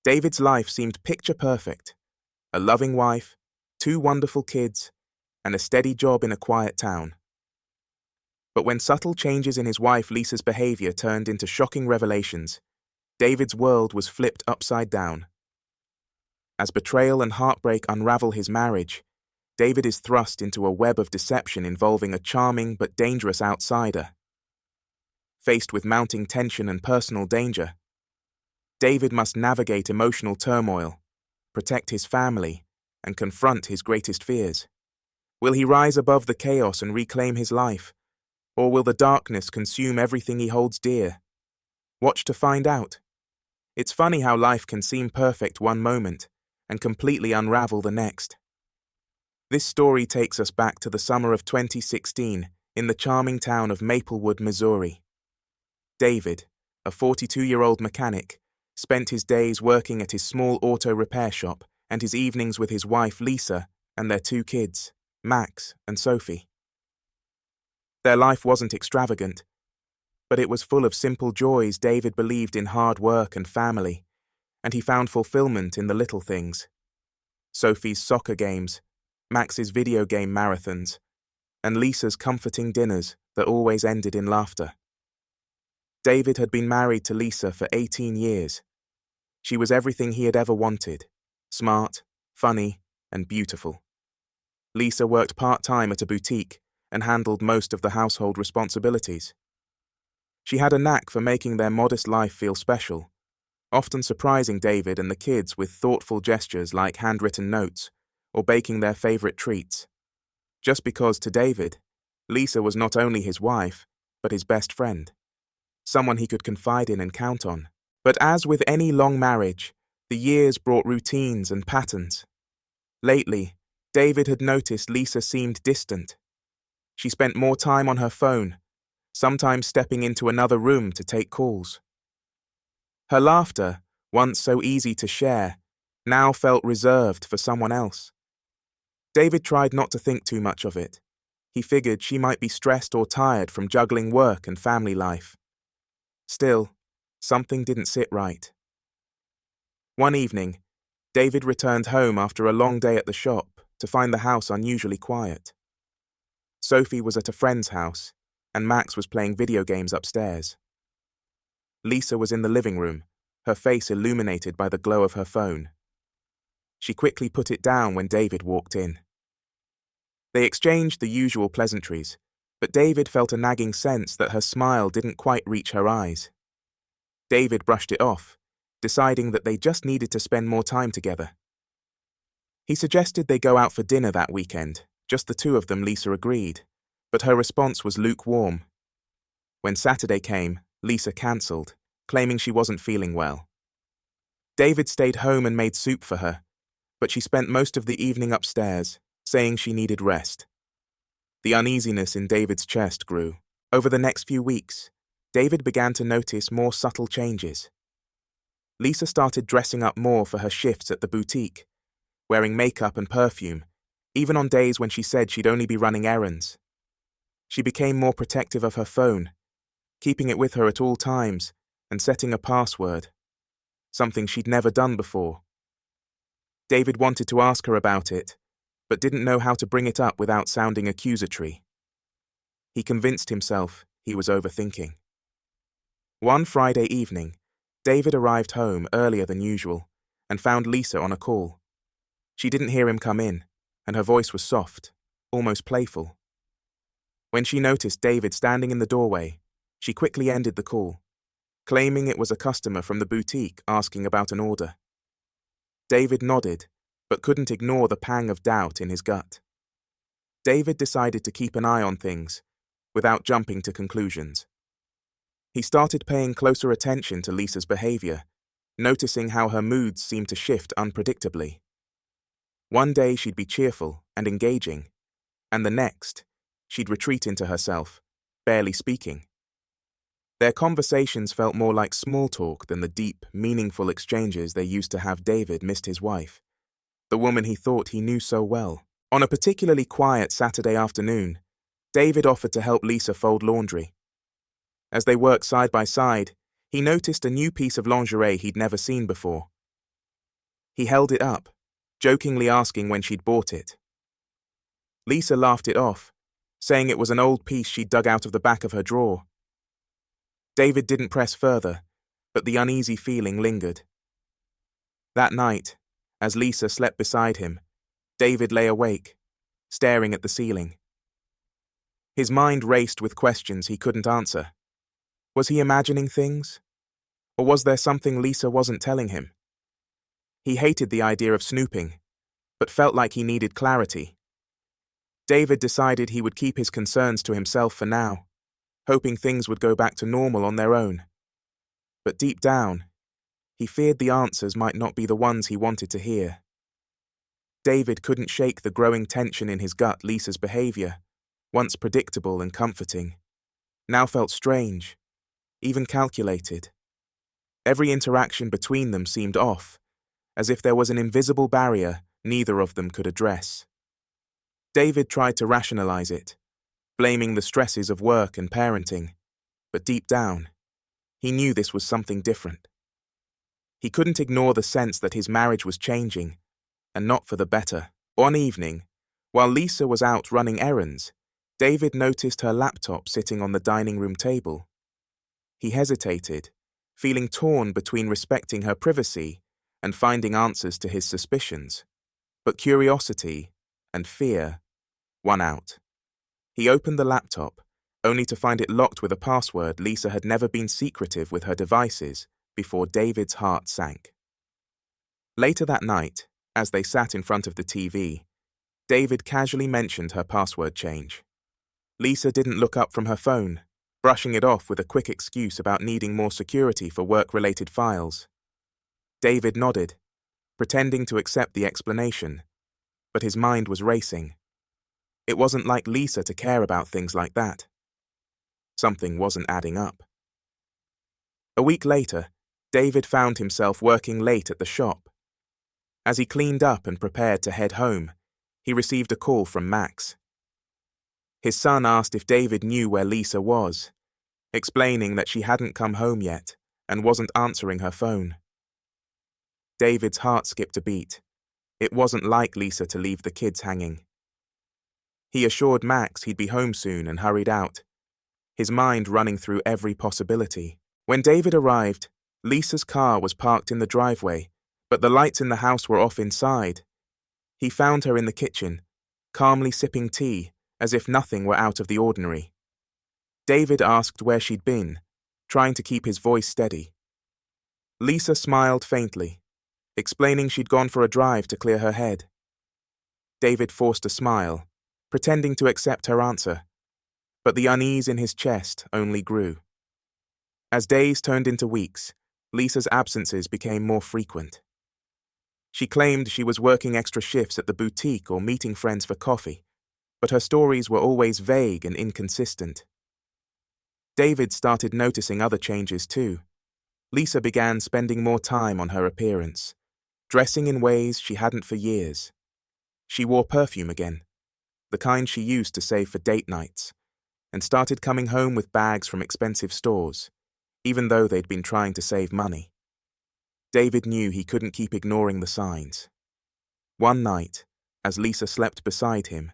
David's life seemed picture perfect. A loving wife, 2 wonderful kids, and a steady job in a quiet town. But when subtle changes in his wife Lisa's behavior turned into shocking revelations, David's world was flipped upside down. As betrayal and heartbreak unravel his marriage, David is thrust into a web of deception involving a charming but dangerous outsider. Faced with mounting tension and personal danger, David must navigate emotional turmoil, protect his family, and confront his greatest fears. Will he rise above the chaos and reclaim his life, or will the darkness consume everything he holds dear? Watch to find out. It's funny how life can seem perfect one moment and completely unravel the next. This story takes us back to the summer of 2016 in the charming town of Maplewood, Missouri. David, a 42-year-old mechanic, spent his days working at his small auto repair shop and his evenings with his wife Lisa and their 2 kids, Max and Sophie. Their life wasn't extravagant, but it was full of simple joys. David believed in hard work and family, and he found fulfillment in the little things. Sophie's soccer games, Max's video game marathons, and Lisa's comforting dinners that always ended in laughter. David had been married to Lisa for 18 years. She was everything he had ever wanted: smart, funny, and beautiful. Lisa worked part-time at a boutique and handled most of the household responsibilities. She had a knack for making their modest life feel special, often surprising David and the kids with thoughtful gestures like handwritten notes or baking their favorite treats. Just because to David, Lisa was not only his wife, but his best friend, someone he could confide in and count on. But as with any long marriage, the years brought routines and patterns. Lately, David had noticed Lisa seemed distant. She spent more time on her phone, sometimes stepping into another room to take calls. Her laughter, once so easy to share, now felt reserved for someone else. David tried not to think too much of it. He figured she might be stressed or tired from juggling work and family life. Still, something didn't sit right. One evening, David returned home after a long day at the shop to find the house unusually quiet. Sophie was at a friend's house, and Max was playing video games upstairs. Lisa was in the living room, her face illuminated by the glow of her phone. She quickly put it down when David walked in. They exchanged the usual pleasantries, but David felt a nagging sense that her smile didn't quite reach her eyes. David brushed it off, deciding that they just needed to spend more time together. He suggested they go out for dinner that weekend. Just the 2 of them. Lisa agreed, but her response was lukewarm. When Saturday came, Lisa cancelled, claiming she wasn't feeling well. David stayed home and made soup for her, but she spent most of the evening upstairs, saying she needed rest. The uneasiness in David's chest grew. Over the next few weeks, David began to notice more subtle changes. Lisa started dressing up more for her shifts at the boutique, wearing makeup and perfume, even on days when she said she'd only be running errands. She became more protective of her phone, keeping it with her at all times and setting a password, something she'd never done before. David wanted to ask her about it, but didn't know how to bring it up without sounding accusatory. He convinced himself he was overthinking. One Friday evening, David arrived home earlier than usual and found Lisa on a call. She didn't hear him come in, and her voice was soft, almost playful. When she noticed David standing in the doorway, she quickly ended the call, claiming it was a customer from the boutique asking about an order. David nodded, but couldn't ignore the pang of doubt in his gut. David decided to keep an eye on things, without jumping to conclusions. He started paying closer attention to Lisa's behavior, noticing how her moods seemed to shift unpredictably. One day she'd be cheerful and engaging, and the next, she'd retreat into herself, barely speaking. Their conversations felt more like small talk than the deep, meaningful exchanges they used to have. David missed his wife, the woman he thought he knew so well. On a particularly quiet Saturday afternoon, David offered to help Lisa fold laundry. As they worked side by side, he noticed a new piece of lingerie he'd never seen before. He held it up, jokingly asking when she'd bought it. Lisa laughed it off, saying it was an old piece she'd dug out of the back of her drawer. David didn't press further, but the uneasy feeling lingered. That night, as Lisa slept beside him, David lay awake, staring at the ceiling. His mind raced with questions he couldn't answer. Was he imagining things? Or was there something Lisa wasn't telling him? He hated the idea of snooping, but felt like he needed clarity. David decided he would keep his concerns to himself for now, hoping things would go back to normal on their own. But deep down, he feared the answers might not be the ones he wanted to hear. David couldn't shake the growing tension in his gut. Lisa's behavior, once predictable and comforting, now felt strange, even calculated. Every interaction between them seemed off, as if there was an invisible barrier neither of them could address. David tried to rationalize it, blaming the stresses of work and parenting, but deep down, he knew this was something different. He couldn't ignore the sense that his marriage was changing, and not for the better. One evening, while Lisa was out running errands, David noticed her laptop sitting on the dining room table. He hesitated, feeling torn between respecting her privacy and finding answers to his suspicions. But curiosity and fear won out. He opened the laptop, only to find it locked with a password. Lisa had never been secretive with her devices before. David's heart sank. Later that night, as they sat in front of the TV, David casually mentioned her password change. Lisa didn't look up from her phone, brushing it off with a quick excuse about needing more security for work-related files. David nodded, pretending to accept the explanation, but his mind was racing. It wasn't like Lisa to care about things like that. Something wasn't adding up. A week later, David found himself working late at the shop. As he cleaned up and prepared to head home, he received a call from Max. His son asked if David knew where Lisa was, explaining that she hadn't come home yet and wasn't answering her phone. David's heart skipped a beat. It wasn't like Lisa to leave the kids hanging. He assured Max he'd be home soon and hurried out, his mind running through every possibility. When David arrived, Lisa's car was parked in the driveway, but the lights in the house were off inside. He found her in the kitchen, calmly sipping tea, as if nothing were out of the ordinary. David asked where she'd been, trying to keep his voice steady. Lisa smiled faintly, explaining she'd gone for a drive to clear her head. David forced a smile, pretending to accept her answer, but the unease in his chest only grew. As days turned into weeks, Lisa's absences became more frequent. She claimed she was working extra shifts at the boutique or meeting friends for coffee, but her stories were always vague and inconsistent. David started noticing other changes too. Lisa began spending more time on her appearance, dressing in ways she hadn't for years. She wore perfume again, the kind she used to save for date nights, and started coming home with bags from expensive stores, even though they'd been trying to save money. David knew he couldn't keep ignoring the signs. One night, as Lisa slept beside him,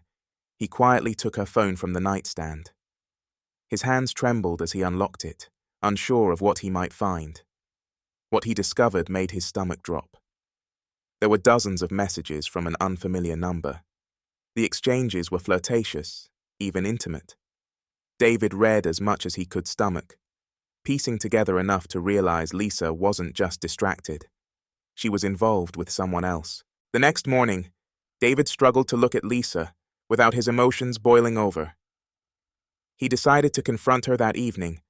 he quietly took her phone from the nightstand. His hands trembled as he unlocked it, unsure of what he might find. What he discovered made his stomach drop. There were dozens of messages from an unfamiliar number. The exchanges were flirtatious, even intimate. David read as much as he could stomach, piecing together enough to realize Lisa wasn't just distracted. She was involved with someone else. The next morning, David struggled to look at Lisa without his emotions boiling over. He decided to confront her that evening,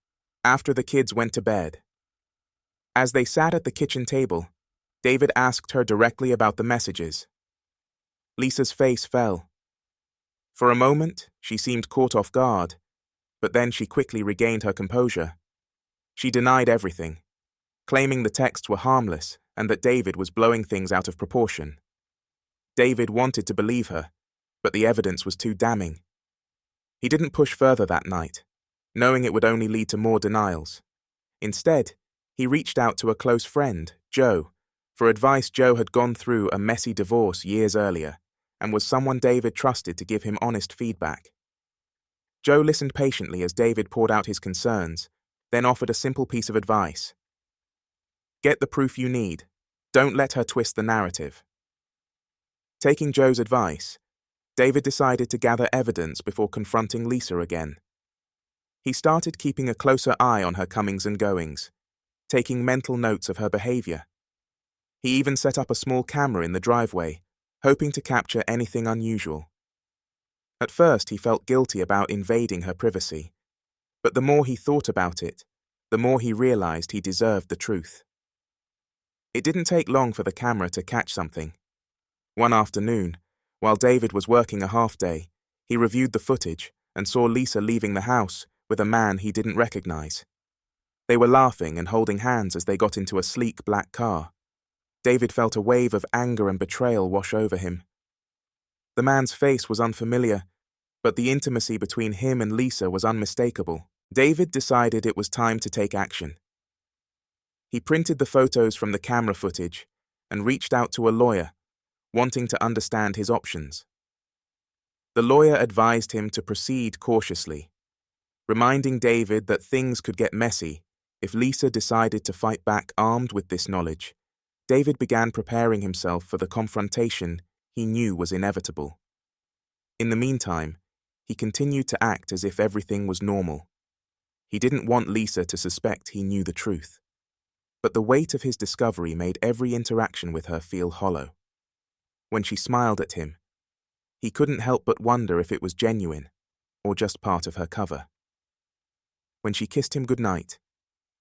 after the kids went to bed. As they sat at the kitchen table, David asked her directly about the messages. Lisa's face fell. For a moment, she seemed caught off guard, but then she quickly regained her composure. She denied everything, claiming the texts were harmless and that David was blowing things out of proportion. David wanted to believe her, but the evidence was too damning. He didn't push further that night, knowing it would only lead to more denials. Instead, he reached out to a close friend, Joe, For advice, Joe had gone through a messy divorce years earlier and was someone David trusted to give him honest feedback. Joe listened patiently as David poured out his concerns, then offered a simple piece of advice. Get the proof you need. Don't let her twist the narrative. Taking Joe's advice, David decided to gather evidence before confronting Lisa again. He started keeping a closer eye on her comings and goings, taking mental notes of her behavior. He even set up a small camera in the driveway, hoping to capture anything unusual. At first, he felt guilty about invading her privacy, but the more he thought about it, the more he realized he deserved the truth. It didn't take long for the camera to catch something. One afternoon, while David was working a half-day, he reviewed the footage and saw Lisa leaving the house with a man he didn't recognize. They were laughing and holding hands as they got into a sleek black car. David felt a wave of anger and betrayal wash over him. The man's face was unfamiliar, but the intimacy between him and Lisa was unmistakable. David decided it was time to take action. He printed the photos from the camera footage and reached out to a lawyer, wanting to understand his options. The lawyer advised him to proceed cautiously, reminding David that things could get messy if Lisa decided to fight back armed with this knowledge. David began preparing himself for the confrontation he knew was inevitable. In the meantime, he continued to act as if everything was normal. He didn't want Lisa to suspect he knew the truth. But the weight of his discovery made every interaction with her feel hollow. When she smiled at him, he couldn't help but wonder if it was genuine or just part of her cover. When she kissed him goodnight,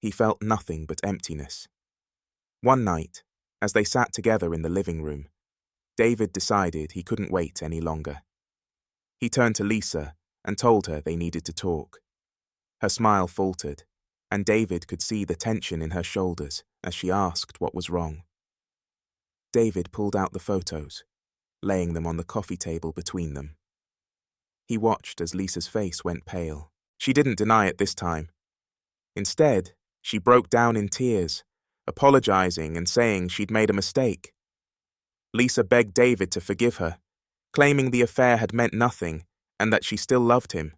he felt nothing but emptiness. One night, as they sat together in the living room, David decided he couldn't wait any longer. He turned to Lisa and told her they needed to talk. Her smile faltered, and David could see the tension in her shoulders as she asked what was wrong. David pulled out the photos, laying them on the coffee table between them. He watched as Lisa's face went pale. She didn't deny it this time. Instead, she broke down in tears, apologizing and saying she'd made a mistake. Lisa begged David to forgive her, claiming the affair had meant nothing and that she still loved him.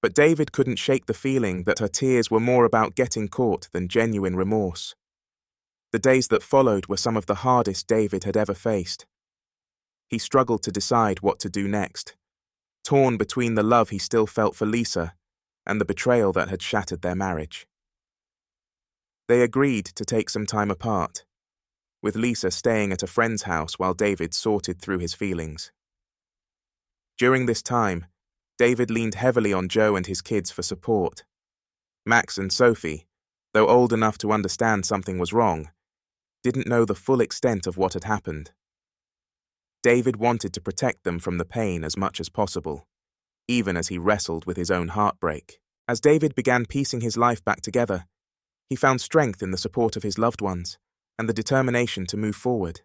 But David couldn't shake the feeling that her tears were more about getting caught than genuine remorse. The days that followed were some of the hardest David had ever faced. He struggled to decide what to do next, torn between the love he still felt for Lisa and the betrayal that had shattered their marriage. They agreed to take some time apart, with Lisa staying at a friend's house while David sorted through his feelings. During this time, David leaned heavily on Joe and his kids for support. Max and Sophie, though old enough to understand something was wrong, didn't know the full extent of what had happened. David wanted to protect them from the pain as much as possible, even as he wrestled with his own heartbreak. As David began piecing his life back together, he found strength in the support of his loved ones and the determination to move forward.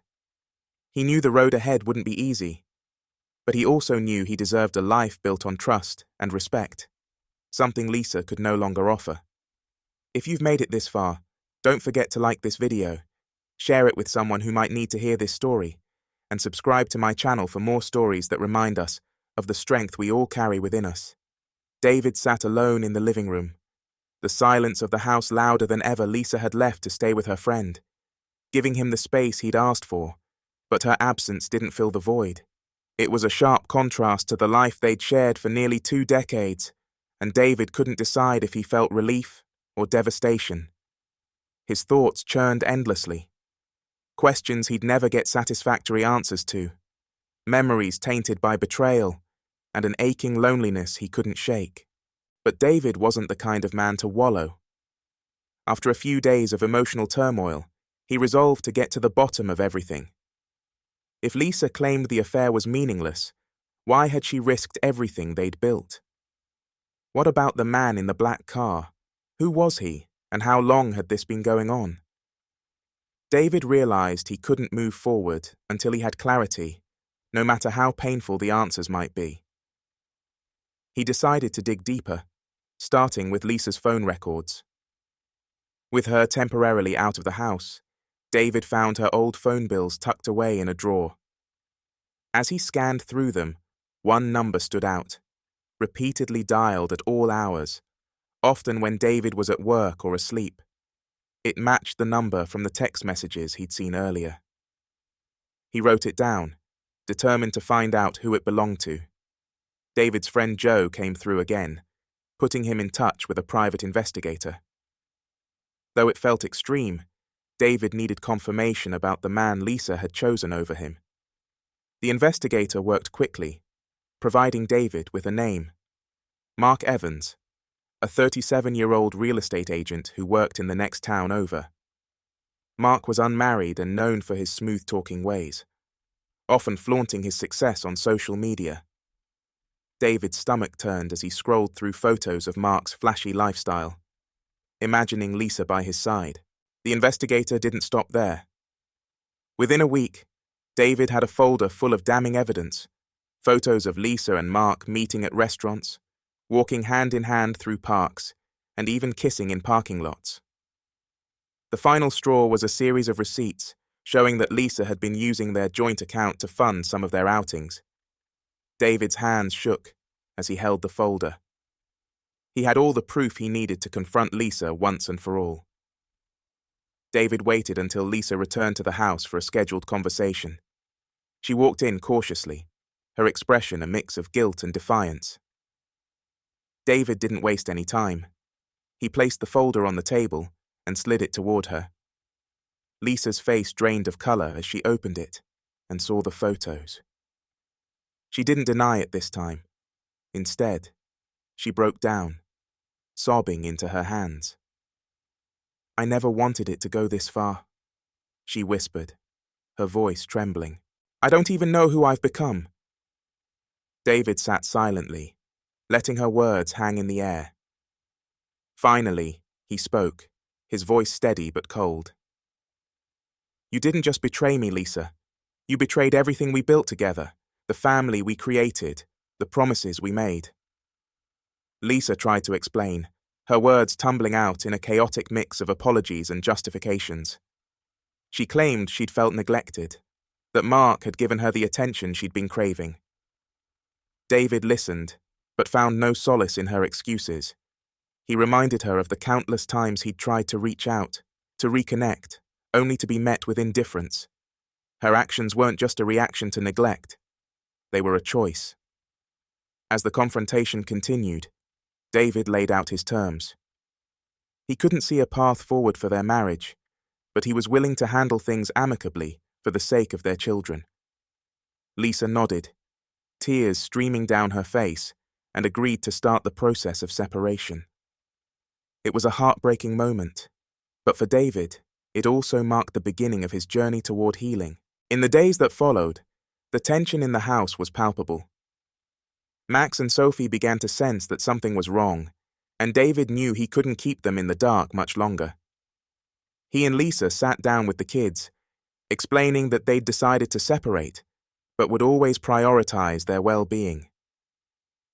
He knew the road ahead wouldn't be easy, but he also knew he deserved a life built on trust and respect, something Lisa could no longer offer. If you've made it this far, don't forget to like this video, share it with someone who might need to hear this story, and subscribe to my channel for more stories that remind us of the strength we all carry within us. David sat alone in the living room, the silence of the house louder than ever. Lisa had left to stay with her friend, giving him the space he'd asked for, but her absence didn't fill the void. It was a sharp contrast to the life they'd shared for nearly 2 decades, and David couldn't decide if he felt relief or devastation. His thoughts churned endlessly. Questions he'd never get satisfactory answers to, memories tainted by betrayal, and an aching loneliness he couldn't shake. But David wasn't the kind of man to wallow. After a few days of emotional turmoil, he resolved to get to the bottom of everything. If Lisa claimed the affair was meaningless, why had she risked everything they'd built? What about the man in the black car? Who was he, and how long had this been going on? David realized he couldn't move forward until he had clarity, no matter how painful the answers might be. He decided to dig deeper, starting with Lisa's phone records. With her temporarily out of the house, David found her old phone bills tucked away in a drawer. As he scanned through them, one number stood out, repeatedly dialed at all hours, often when David was at work or asleep. It matched the number from the text messages he'd seen earlier. He wrote it down, determined to find out who it belonged to. David's friend Joe came through again, putting him in touch with a private investigator. Though it felt extreme, David needed confirmation about the man Lisa had chosen over him. The investigator worked quickly, providing David with a name: Mark Evans, a 37-year-old real estate agent who worked in the next town over. Mark was unmarried and known for his smooth-talking ways, often flaunting his success on social media. David's stomach turned as he scrolled through photos of Mark's flashy lifestyle, imagining Lisa by his side. The investigator didn't stop there. Within a week, David had a folder full of damning evidence, photos of Lisa and Mark meeting at restaurants, walking hand in hand through parks, and even kissing in parking lots. The final straw was a series of receipts showing that Lisa had been using their joint account to fund some of their outings. David's hands shook as he held the folder. He had all the proof he needed to confront Lisa once and for all. David waited until Lisa returned to the house for a scheduled conversation. She walked in cautiously, her expression a mix of guilt and defiance. David didn't waste any time. He placed the folder on the table and slid it toward her. Lisa's face drained of color as she opened it and saw the photos. She didn't deny it this time. Instead, she broke down, sobbing into her hands. "I never wanted it to go this far," she whispered, her voice trembling. "I don't even know who I've become." David sat silently, letting her words hang in the air. Finally, he spoke, his voice steady but cold. "You didn't just betray me, Lisa. You betrayed everything we built together, the family we created, the promises we made." Lisa tried to explain, her words tumbling out in a chaotic mix of apologies and justifications. She claimed she'd felt neglected, that Mark had given her the attention she'd been craving. David listened, but found no solace in her excuses. He reminded her of the countless times he'd tried to reach out, to reconnect, only to be met with indifference. Her actions weren't just a reaction to neglect. They were a choice. As the confrontation continued, David laid out his terms. He couldn't see a path forward for their marriage, but he was willing to handle things amicably for the sake of their children. Lisa nodded, tears streaming down her face, and agreed to start the process of separation. It was a heartbreaking moment, but for David, it also marked the beginning of his journey toward healing. In the days that followed, the tension in the house was palpable. Max and Sophie began to sense that something was wrong, and David knew he couldn't keep them in the dark much longer. He and Lisa sat down with the kids, explaining that they'd decided to separate, but would always prioritize their well-being.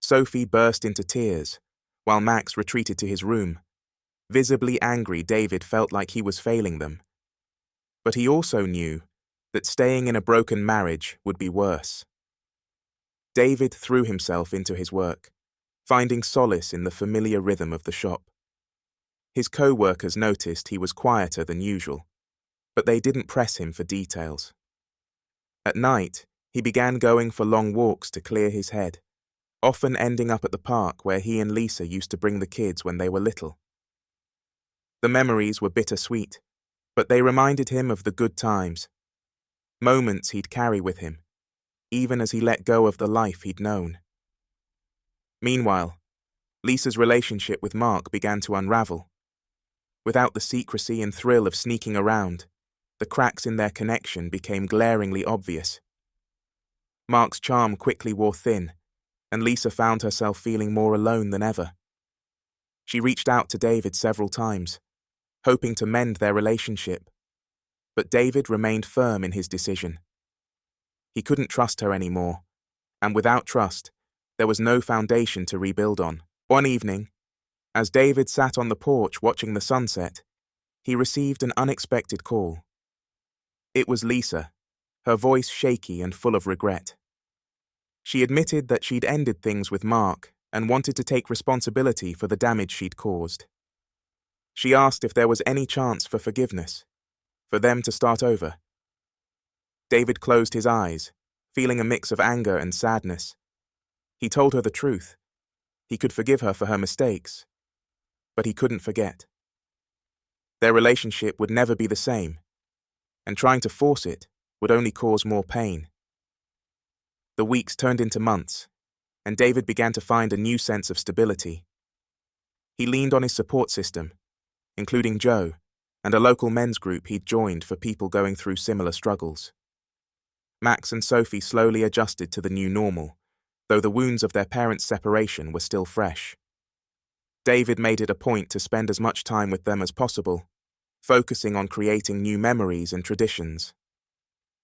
Sophie burst into tears, while Max retreated to his room. Visibly angry, David felt like he was failing them. But he also knew that staying in a broken marriage would be worse. David threw himself into his work, finding solace in the familiar rhythm of the shop. His co-workers noticed he was quieter than usual, but they didn't press him for details. At night, he began going for long walks to clear his head, often ending up at the park where he and Lisa used to bring the kids when they were little. The memories were bittersweet, but they reminded him of the good times, moments he'd carry with him, even as he let go of the life he'd known. Meanwhile, Lisa's relationship with Mark began to unravel. Without the secrecy and thrill of sneaking around, the cracks in their connection became glaringly obvious. Mark's charm quickly wore thin, and Lisa found herself feeling more alone than ever. She reached out to David several times, hoping to mend their relationship, but David remained firm in his decision. He couldn't trust her anymore, and without trust, there was no foundation to rebuild on. One evening, as David sat on the porch watching the sunset, he received an unexpected call. It was Lisa, her voice shaky and full of regret. She admitted that she'd ended things with Mark and wanted to take responsibility for the damage she'd caused. She asked if there was any chance for forgiveness, for them to start over. David closed his eyes, feeling a mix of anger and sadness. He told her the truth. He could forgive her for her mistakes, but he couldn't forget. Their relationship would never be the same, and trying to force it would only cause more pain. The weeks turned into months, and David began to find a new sense of stability. He leaned on his support system, including Joe and a local men's group he'd joined for people going through similar struggles. Max and Sophie slowly adjusted to the new normal, though the wounds of their parents' separation were still fresh. David made it a point to spend as much time with them as possible, focusing on creating new memories and traditions.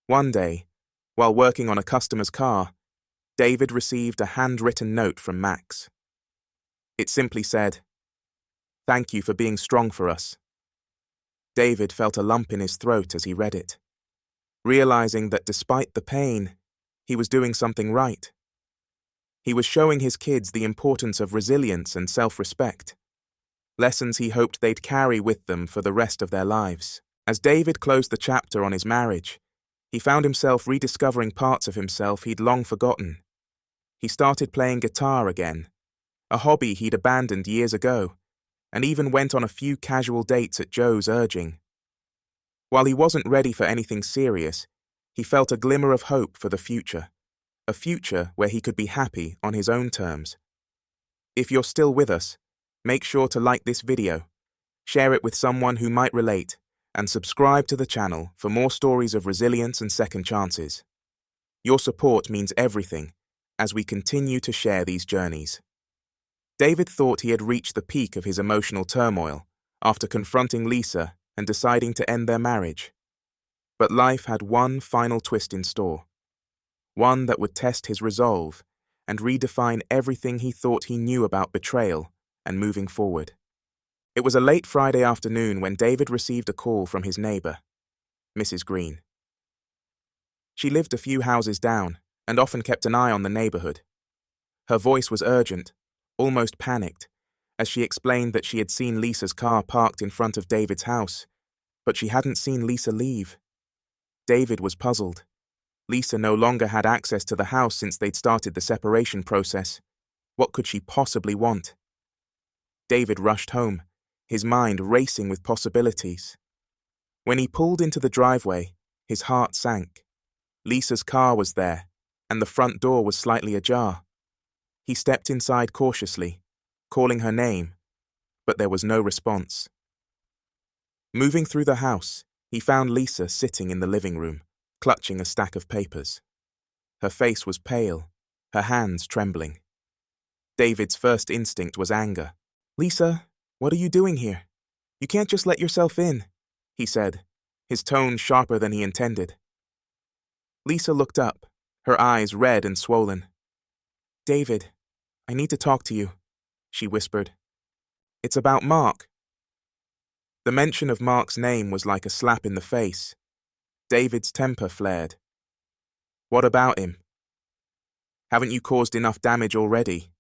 One day, while working on a customer's car, David received a handwritten note from Max. It simply said, "Thank you for being strong for us." David felt a lump in his throat as he read it, realizing that despite the pain, he was doing something right. He was showing his kids the importance of resilience and self-respect, lessons he hoped they'd carry with them for the rest of their lives. As David closed the chapter on his marriage, he found himself rediscovering parts of himself he'd long forgotten. He started playing guitar again, a hobby he'd abandoned years ago, and even went on a few casual dates at Joe's urging. While he wasn't ready for anything serious, he felt a glimmer of hope for the future, a future where he could be happy on his own terms. If you're still with us, make sure to like this video, share it with someone who might relate, and subscribe to the channel for more stories of resilience and second chances. Your support means everything as we continue to share these journeys. David thought he had reached the peak of his emotional turmoil after confronting Lisa and deciding to end their marriage. But life had one final twist in store, one that would test his resolve and redefine everything he thought he knew about betrayal and moving forward. It was a late Friday afternoon when David received a call from his neighbor, Mrs. Green. She lived a few houses down and often kept an eye on the neighborhood. Her voice was urgent, almost panicked, as she explained that she had seen Lisa's car parked in front of David's house, but she hadn't seen Lisa leave. David was puzzled. Lisa no longer had access to the house since they'd started the separation process. What could she possibly want? David rushed home, his mind racing with possibilities. When he pulled into the driveway, his heart sank. Lisa's car was there, and the front door was slightly ajar. He stepped inside cautiously, calling her name, but there was no response. Moving through the house, he found Lisa sitting in the living room, clutching a stack of papers. Her face was pale, her hands trembling. David's first instinct was anger. "Lisa, what are you doing here? You can't just let yourself in," he said, his tone sharper than he intended. Lisa looked up, her eyes red and swollen. "David, I need to talk to you," she whispered. "It's about Mark." The mention of Mark's name was like a slap in the face. David's temper flared. "What about him? Haven't you caused enough damage already?"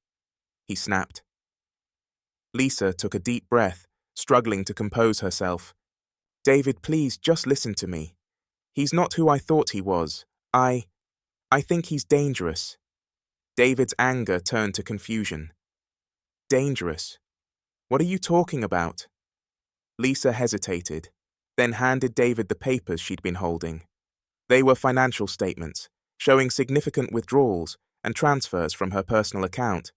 he snapped. Lisa took a deep breath, struggling to compose herself. "David, please just listen to me. He's not who I thought he was. I think he's dangerous." David's anger turned to confusion. "Dangerous? What are you talking about?" Lisa hesitated, then handed David the papers she'd been holding. They were financial statements, showing significant withdrawals and transfers from her personal account.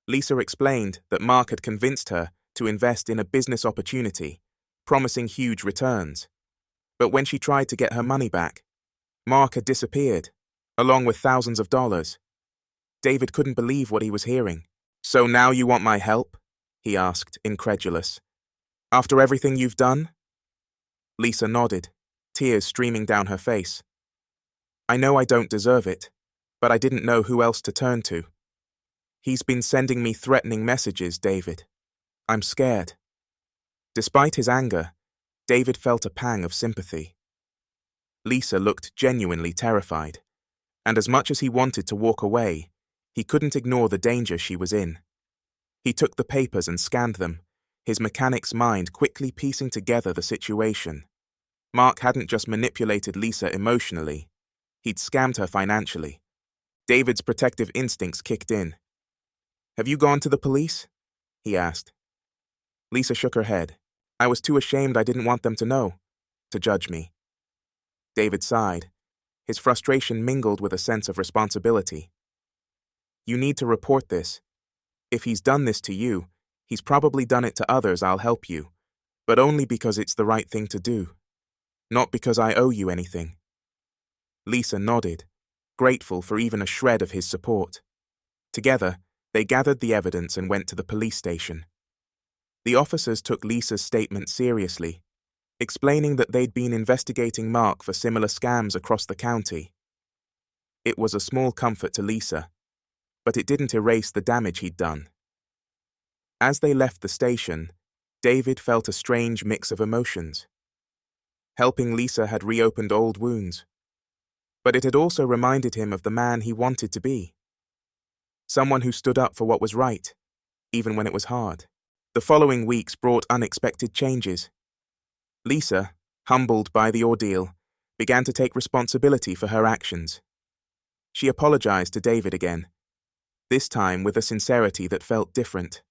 Lisa explained that Mark had convinced her to invest in a business opportunity, promising huge returns. But when she tried to get her money back, Mark had disappeared, along with thousands of dollars. David couldn't believe what he was hearing. "So now you want my help?" he asked, incredulous. "After everything you've done?" Lisa nodded, tears streaming down her face. "I know I don't deserve it, but I didn't know who else to turn to. He's been sending me threatening messages, David. I'm scared." Despite his anger, David felt a pang of sympathy. Lisa looked genuinely terrified, and as much as he wanted to walk away, he couldn't ignore the danger she was in. He took the papers and scanned them, his mechanic's mind quickly piecing together the situation. Mark hadn't just manipulated Lisa emotionally, he'd scammed her financially. David's protective instincts kicked in. "Have you gone to the police?" he asked. Lisa shook her head. "I was too ashamed. I didn't want them to know, to judge me." David sighed, his frustration mingled with a sense of responsibility. "You need to report this. If he's done this to you, he's probably done it to others. I'll help you, but only because it's the right thing to do. Not because I owe you anything." Lisa nodded, grateful for even a shred of his support. Together, they gathered the evidence and went to the police station. The officers took Lisa's statement seriously, explaining that they'd been investigating Mark for similar scams across the county. It was a small comfort to Lisa, but it didn't erase the damage he'd done. As they left the station, David felt a strange mix of emotions. Helping Lisa had reopened old wounds, but it had also reminded him of the man he wanted to be. Someone who stood up for what was right, even when it was hard. The following weeks brought unexpected changes. Lisa, humbled by the ordeal, began to take responsibility for her actions. She apologized to David again, this time with a sincerity that felt different.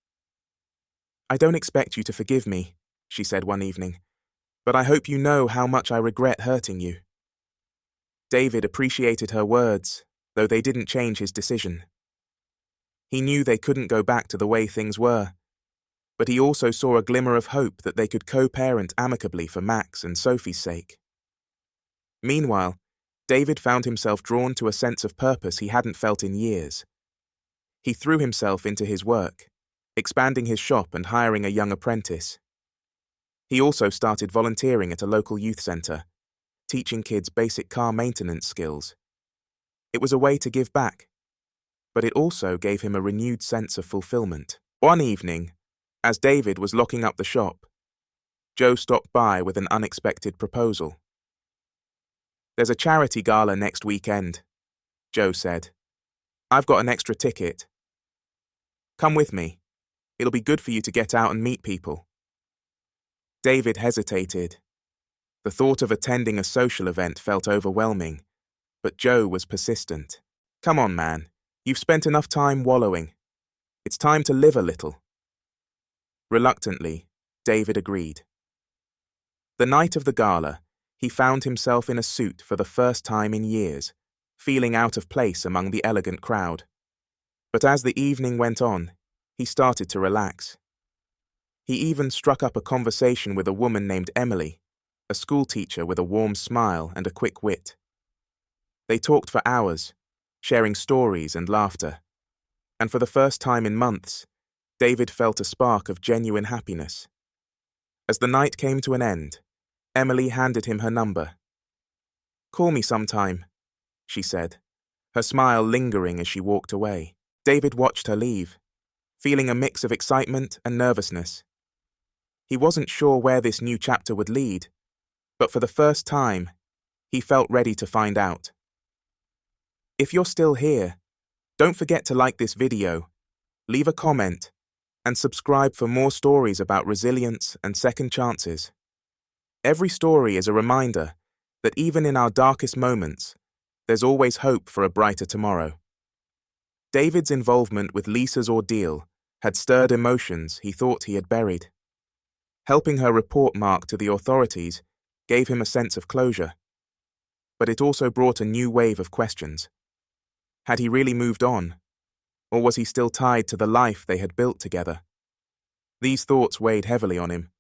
"I don't expect you to forgive me," she said one evening, "but I hope you know how much I regret hurting you." David appreciated her words, though they didn't change his decision. He knew they couldn't go back to the way things were, but he also saw a glimmer of hope that they could co-parent amicably for Max and Sophie's sake. Meanwhile, David found himself drawn to a sense of purpose he hadn't felt in years. He threw himself into his work, expanding his shop and hiring a young apprentice. He also started volunteering at a local youth center, teaching kids basic car maintenance skills. It was a way to give back, but it also gave him a renewed sense of fulfillment. One evening, as David was locking up the shop, Joe stopped by with an unexpected proposal. "There's a charity gala next weekend," Joe said. "I've got an extra ticket. Come with me. It'll be good for you to get out and meet people." David hesitated. The thought of attending a social event felt overwhelming, but Joe was persistent. "Come on, man. You've spent enough time wallowing. It's time to live a little." Reluctantly, David agreed. The night of the gala, he found himself in a suit for the first time in years, feeling out of place among the elegant crowd. But as the evening went on, he started to relax. He even struck up a conversation with a woman named Emily, a schoolteacher with a warm smile and a quick wit. They talked for hours, sharing stories and laughter, and for the first time in months, David felt a spark of genuine happiness. As the night came to an end, Emily handed him her number. "Call me sometime," she said, her smile lingering as she walked away. David watched her leave, feeling a mix of excitement and nervousness. He wasn't sure where this new chapter would lead, but for the first time, he felt ready to find out. If you're still here, don't forget to like this video, leave a comment, and subscribe for more stories about resilience and second chances. Every story is a reminder that even in our darkest moments, there's always hope for a brighter tomorrow. David's involvement with Lisa's ordeal had stirred emotions he thought he had buried. Helping her report Mark to the authorities gave him a sense of closure, but it also brought a new wave of questions. Had he really moved on, or was he still tied to the life they had built together? These thoughts weighed heavily on him,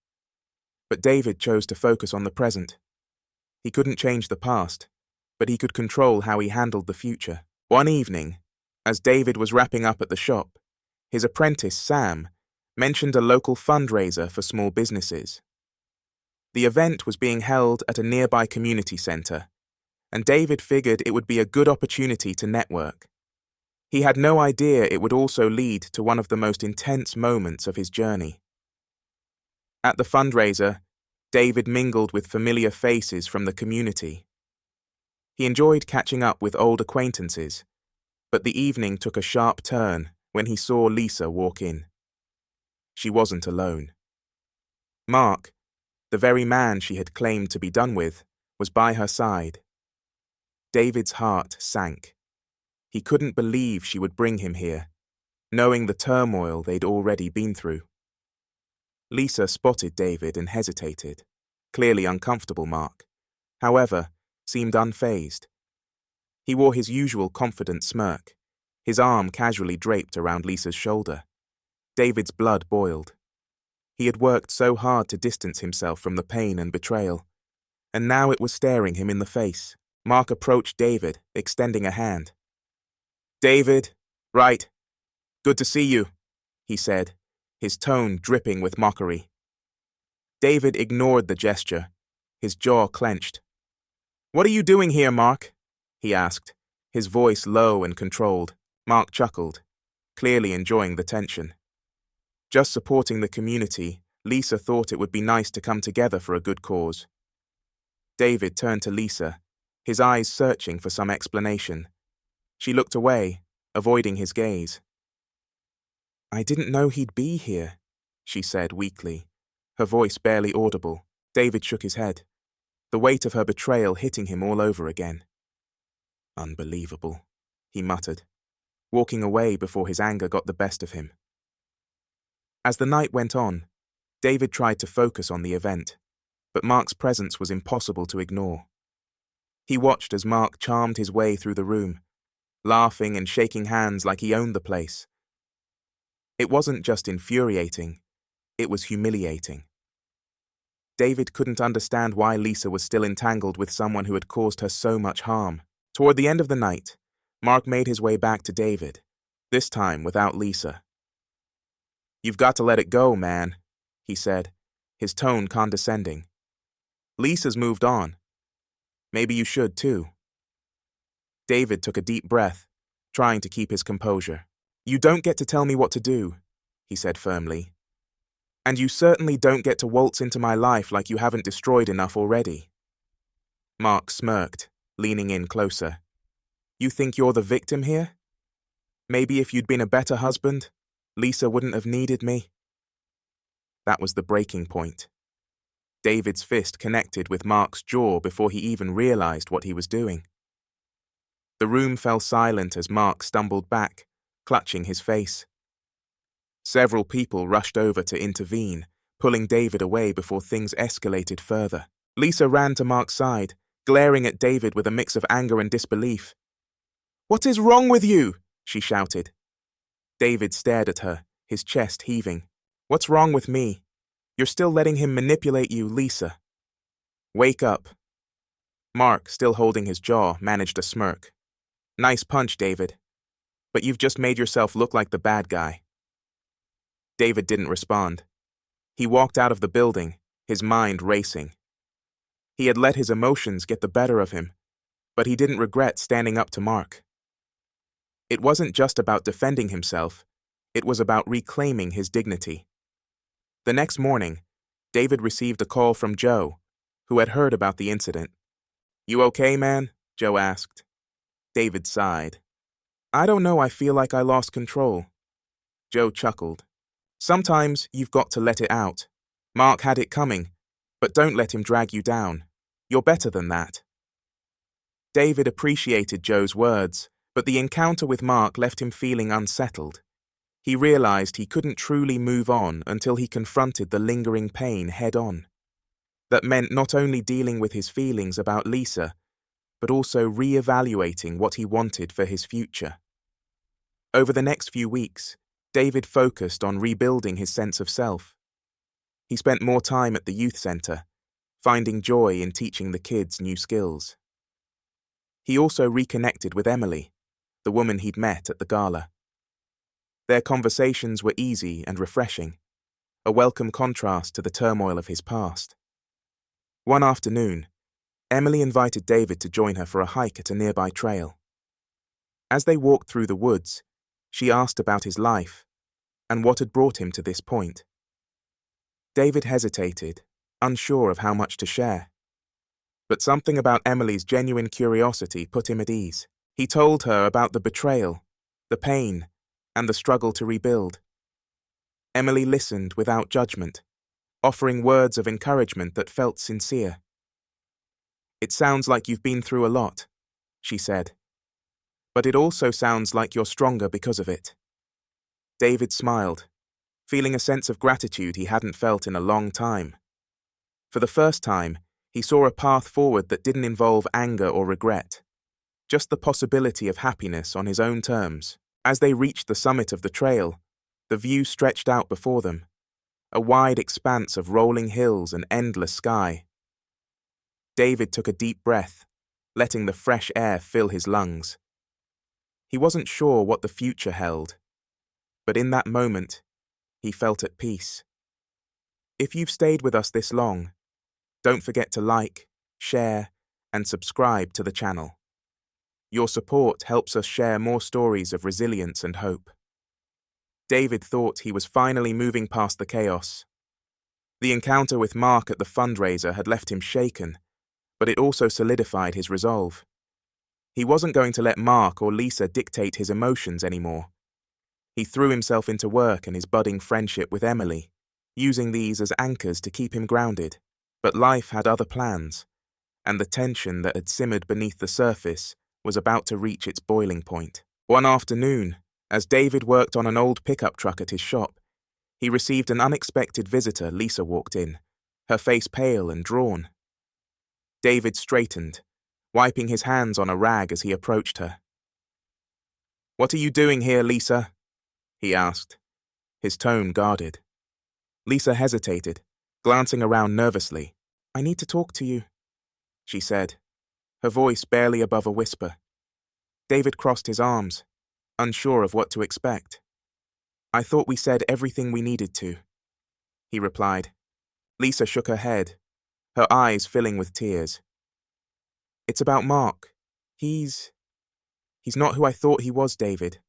but David chose to focus on the present. He couldn't change the past, but he could control how he handled the future. One evening, as David was wrapping up at the shop, his apprentice, Sam, mentioned a local fundraiser for small businesses. The event was being held at a nearby community center, and David figured it would be a good opportunity to network. He had no idea it would also lead to one of the most intense moments of his journey. At the fundraiser, David mingled with familiar faces from the community. He enjoyed catching up with old acquaintances, but the evening took a sharp turn when he saw Lisa walk in. She wasn't alone. Mark, the very man she had claimed to be done with, was by her side. David's heart sank. He couldn't believe she would bring him here, knowing the turmoil they'd already been through. Lisa spotted David and hesitated, clearly uncomfortable. Mark, however, seemed unfazed. He wore his usual confident smirk, his arm casually draped around Lisa's shoulder. David's blood boiled. He had worked so hard to distance himself from the pain and betrayal, and now it was staring him in the face. Mark approached David, extending a hand. "David, right. Good to see you," he said, his tone dripping with mockery. David ignored the gesture, his jaw clenched. "What are you doing here, Mark?" he asked, his voice low and controlled. Mark chuckled, clearly enjoying the tension. Just supporting the community, Lisa thought it would be nice to come together for a good cause. David turned to Lisa, his eyes searching for some explanation. She looked away, avoiding his gaze. "I didn't know he'd be here," she said weakly, her voice barely audible. David shook his head, the weight of her betrayal hitting him all over again. "Unbelievable," he muttered, walking away before his anger got the best of him. As the night went on, David tried to focus on the event, but Mark's presence was impossible to ignore. He watched as Mark charmed his way through the room, laughing and shaking hands like he owned the place. It wasn't just infuriating, it was humiliating. David couldn't understand why Lisa was still entangled with someone who had caused her so much harm. Toward the end of the night, Mark made his way back to David, this time without Lisa. "You've got to let it go, man," he said, his tone condescending. "Lisa's moved on. Maybe you should too." David took a deep breath, trying to keep his composure. "You don't get to tell me what to do," he said firmly. "And you certainly don't get to waltz into my life like you haven't destroyed enough already." Mark smirked, leaning in closer. "You think you're the victim here? Maybe if you'd been a better husband, Lisa wouldn't have needed me." That was the breaking point. David's fist connected with Mark's jaw before he even realized what he was doing. The room fell silent as Mark stumbled back, clutching his face. Several people rushed over to intervene, pulling David away before things escalated further. Lisa ran to Mark's side, glaring at David with a mix of anger and disbelief. "What is wrong with you?" she shouted. David stared at her, his chest heaving. "What's wrong with me? You're still letting him manipulate you, Lisa. Wake up." Mark, still holding his jaw, managed a smirk. "Nice punch, David. But you've just made yourself look like the bad guy." David didn't respond. He walked out of the building, his mind racing. He had let his emotions get the better of him, but he didn't regret standing up to Mark. It wasn't just about defending himself, it was about reclaiming his dignity. The next morning, David received a call from Joe, who had heard about the incident. "You okay, man?" Joe asked. David sighed. "I don't know, I feel like I lost control." Joe chuckled. "Sometimes you've got to let it out. Mark had it coming, but don't let him drag you down. You're better than that." David appreciated Joe's words, but the encounter with Mark left him feeling unsettled. He realized he couldn't truly move on until he confronted the lingering pain head-on. That meant not only dealing with his feelings about Lisa, but also re-evaluating what he wanted for his future. Over the next few weeks, David focused on rebuilding his sense of self. He spent more time at the youth center, finding joy in teaching the kids new skills. He also reconnected with Emily, the woman he'd met at the gala. Their conversations were easy and refreshing, a welcome contrast to the turmoil of his past. One afternoon, Emily invited David to join her for a hike at a nearby trail. As they walked through the woods, she asked about his life and what had brought him to this point. David hesitated, unsure of how much to share. But something about Emily's genuine curiosity put him at ease. He told her about the betrayal, the pain, and the struggle to rebuild. Emily listened without judgment, offering words of encouragement that felt sincere. "It sounds like you've been through a lot," she said. "But it also sounds like you're stronger because of it." David smiled, feeling a sense of gratitude he hadn't felt in a long time. For the first time, he saw a path forward that didn't involve anger or regret, just the possibility of happiness on his own terms. As they reached the summit of the trail, the view stretched out before them, a wide expanse of rolling hills and endless sky. David took a deep breath, letting the fresh air fill his lungs. He wasn't sure what the future held, but in that moment, he felt at peace. If you've stayed with us this long, don't forget to like, share, and subscribe to the channel. Your support helps us share more stories of resilience and hope. David thought he was finally moving past the chaos. The encounter with Mark at the fundraiser had left him shaken, but it also solidified his resolve. He wasn't going to let Mark or Lisa dictate his emotions anymore. He threw himself into work and his budding friendship with Emily, using these as anchors to keep him grounded. But life had other plans, and the tension that had simmered beneath the surface was about to reach its boiling point. One afternoon, as David worked on an old pickup truck at his shop, he received an unexpected visitor. Lisa walked in, her face pale and drawn. David straightened, wiping his hands on a rag as he approached her. "What are you doing here, Lisa?" he asked, his tone guarded. Lisa hesitated, glancing around nervously. "I need to talk to you," she said, her voice barely above a whisper. David crossed his arms, unsure of what to expect. "I thought we said everything we needed to," he replied. Lisa shook her head, her eyes filling with tears. "It's about Mark. He's not who I thought he was, David.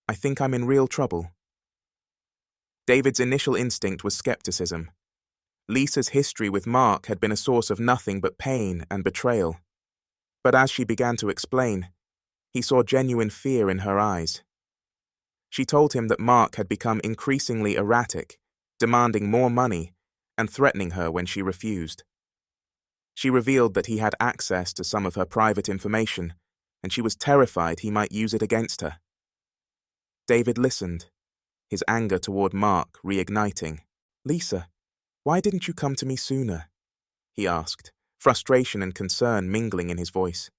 I think I'm in real trouble." David's initial instinct was skepticism. Lisa's history with Mark had been a source of nothing but pain and betrayal. But as she began to explain, he saw genuine fear in her eyes. She told him that Mark had become increasingly erratic, demanding more money and threatening her when she refused. She revealed that he had access to some of her private information, and she was terrified he might use it against her. David listened, his anger toward Mark reigniting. "Lisa, why didn't you come to me sooner?" he asked, frustration and concern mingling in his voice.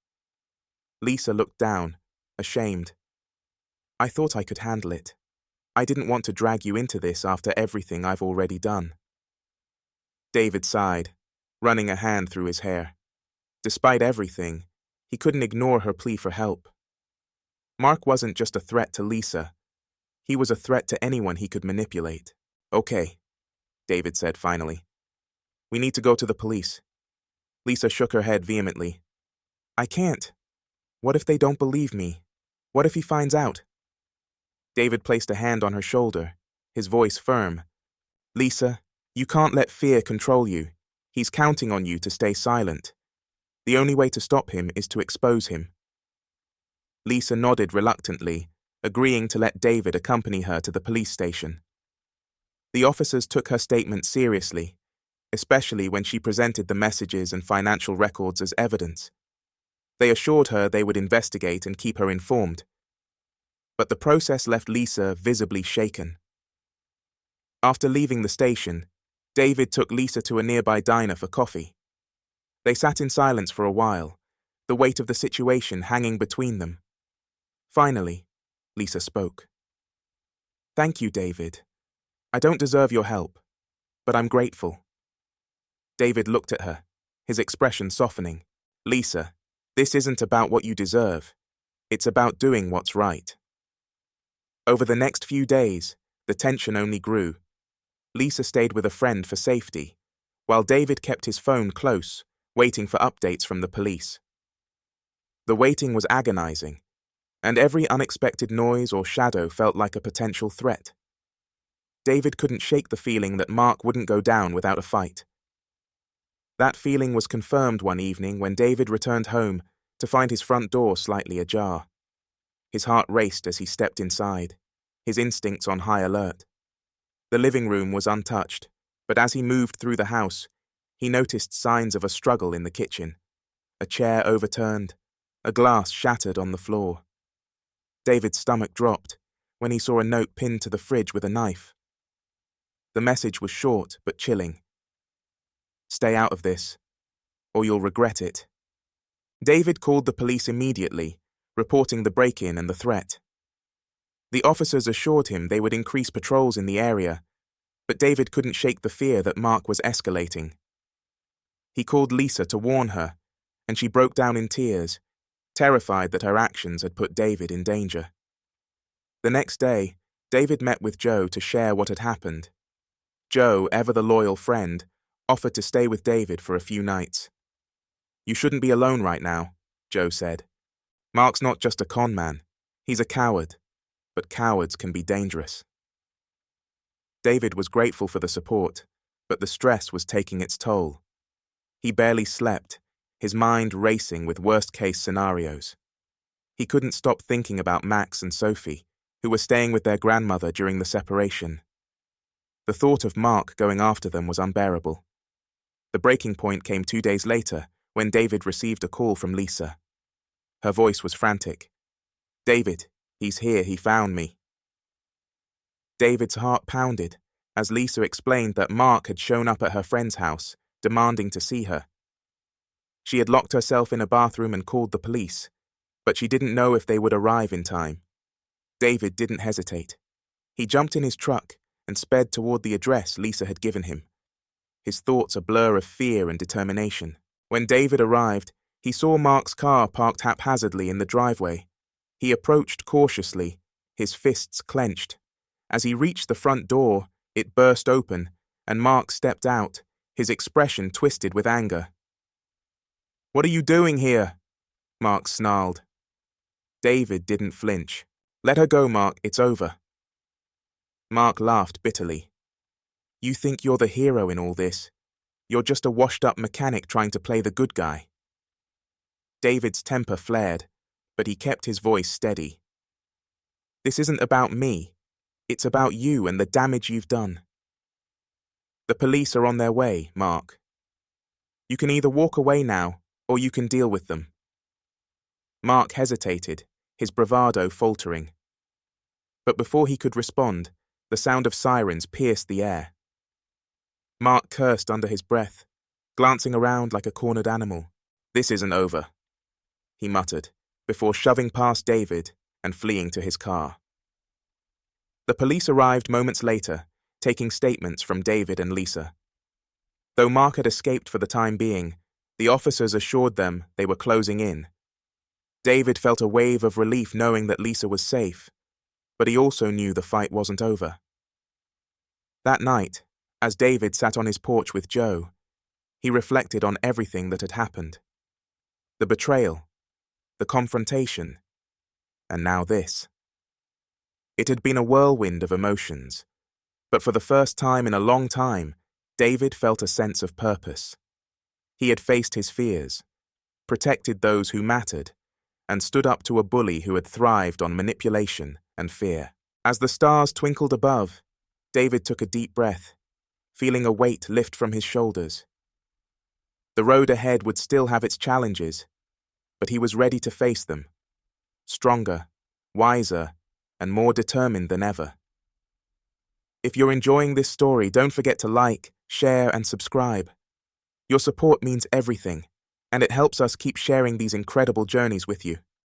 Lisa looked down, ashamed. "I thought I could handle it. I didn't want to drag you into this after everything I've already done." David sighed, running a hand through his hair. Despite everything, he couldn't ignore her plea for help. Mark wasn't just a threat to Lisa. He was a threat to anyone he could manipulate. "Okay," David said finally. "We need to go to the police." Lisa shook her head vehemently. "I can't. What if they don't believe me? What if he finds out?" David placed a hand on her shoulder, his voice firm. "Lisa, you can't let fear control you. He's counting on you to stay silent. The only way to stop him is to expose him." Lisa nodded reluctantly, agreeing to let David accompany her to the police station. The officers took her statement seriously, especially when she presented the messages and financial records as evidence. They assured her they would investigate and keep her informed. But the process left Lisa visibly shaken. After leaving the station, David took Lisa to a nearby diner for coffee. They sat in silence for a while, the weight of the situation hanging between them. Finally, Lisa spoke. "Thank you, David. I don't deserve your help, but I'm grateful." David looked at her, his expression softening. "Lisa, this isn't about what you deserve. It's about doing what's right." Over the next few days, the tension only grew. Lisa stayed with a friend for safety, while David kept his phone close, waiting for updates from the police. The waiting was agonizing, and every unexpected noise or shadow felt like a potential threat. David couldn't shake the feeling that Mark wouldn't go down without a fight. That feeling was confirmed one evening when David returned home to find his front door slightly ajar. His heart raced as he stepped inside, his instincts on high alert. The living room was untouched, but as he moved through the house, he noticed signs of a struggle in the kitchen. A chair overturned, a glass shattered on the floor. David's stomach dropped when he saw a note pinned to the fridge with a knife. The message was short but chilling. "Stay out of this, or you'll regret it." David called the police immediately, reporting the break-in and the threat. The officers assured him they would increase patrols in the area, but David couldn't shake the fear that Mark was escalating. He called Lisa to warn her, and she broke down in tears, terrified that her actions had put David in danger. The next day, David met with Joe to share what had happened. Joe, ever the loyal friend, offered to stay with David for a few nights. "You shouldn't be alone right now," Joe said. "Mark's not just a con man. He's a coward, but cowards can be dangerous." David was grateful for the support, but the stress was taking its toll. He barely slept, his mind racing with worst-case scenarios. He couldn't stop thinking about Max and Sophie, who were staying with their grandmother during the separation. The thought of Mark going after them was unbearable. The breaking point came 2 days later, when David received a call from Lisa. Her voice was frantic. "David, he's here, he found me." David's heart pounded as Lisa explained that Mark had shown up at her friend's house, demanding to see her. She had locked herself in a bathroom and called the police, but she didn't know if they would arrive in time. David didn't hesitate. He jumped in his truck and sped toward the address Lisa had given him, his thoughts a blur of fear and determination. When David arrived, he saw Mark's car parked haphazardly in the driveway. He approached cautiously, his fists clenched. As he reached the front door, it burst open, and Mark stepped out, his expression twisted with anger. "What are you doing here?" Mark snarled. David didn't flinch. "Let her go, Mark, it's over." Mark laughed bitterly. "You think you're the hero in all this? You're just a washed-up mechanic trying to play the good guy." David's temper flared, but he kept his voice steady. "This isn't about me. It's about you and the damage you've done. The police are on their way, Mark. You can either walk away now, or you can deal with them." Mark hesitated, his bravado faltering. But before he could respond, the sound of sirens pierced the air. Mark cursed under his breath, glancing around like a cornered animal. "This isn't over," he muttered, before shoving past David and fleeing to his car. The police arrived moments later, taking statements from David and Lisa. Though Mark had escaped for the time being, the officers assured them they were closing in. David felt a wave of relief knowing that Lisa was safe, but he also knew the fight wasn't over. That night, as David sat on his porch with Joe, he reflected on everything that had happened. The betrayal, the confrontation, and now this. It had been a whirlwind of emotions, but for the first time in a long time, David felt a sense of purpose. He had faced his fears, protected those who mattered, and stood up to a bully who had thrived on manipulation and fear. As the stars twinkled above, David took a deep breath, feeling a weight lift from his shoulders. The road ahead would still have its challenges, but he was ready to face them, stronger, wiser, and more determined than ever. If you're enjoying this story, don't forget to like, share, and subscribe. Your support means everything, and it helps us keep sharing these incredible journeys with you.